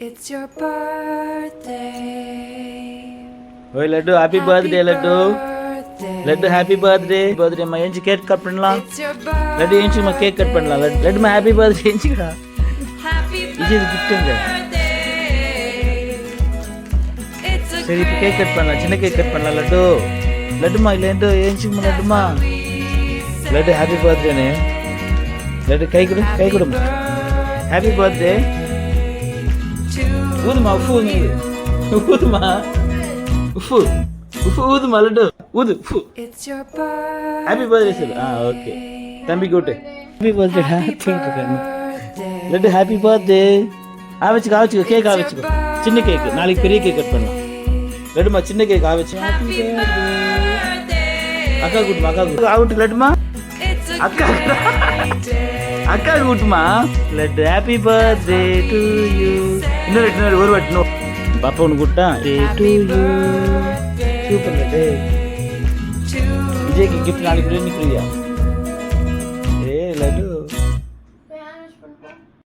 It's your birthday. ஓய் Laddu happy birthday Laddu. Laddu happy birthday. பர்த்டேம்மா Anji cake cut பண்ணலாம். It's your லட்டு ஏஞ்சிமா கேக் கட் பண்ணலாம். லட்டுமா ஹாப்பி பர்த்டே ஏஞ்சிக்கடா. happy இது கிஃப்ட்டுங்க. birthday. It's a சரி இப்போ கேக் கட் பண்ணலாம். சின்ன கேக் கட் பண்ணலாம் லட்டு. லட்டுமா இல்லைன்ட்டு ஏஞ்சிமா லட்டுமா. லட்டு ஹாப்பி பர்த்டேனே. லட்டு கை கொடுமா. Happy birthday. ஊதுமா உஃபு ஊதுமா. உஃபு ஊதுமா லட்டு ஊது உஃபு. It's your birthday. Happy birthday sir. Okay தம்பி கூட்டு happy birthday Laddu happy birthday. ஆவச்சுக்கோ கேக் ஆவச்சுக்கோ. சின்ன கேக் நாளைக்கு பெரிய கேக் கட் பண்ணலாம். லட்டுமா சின்ன கேக் ஆவச்சு. அக்கா கூட்டுமா ஆகட்டு லட்டுமா. It's a அக்கா அக்கா கூட்டுமா. Laddu happy birthday to you. இன்னொரு ஒரு வாட்டி நோ பாப்பா ஒன்று கூட்டா டு யூ. சூப்பர் லட்டு. விஜய்க்கு கிஃப்ட் நாளைக்கு நிற்கிறியா?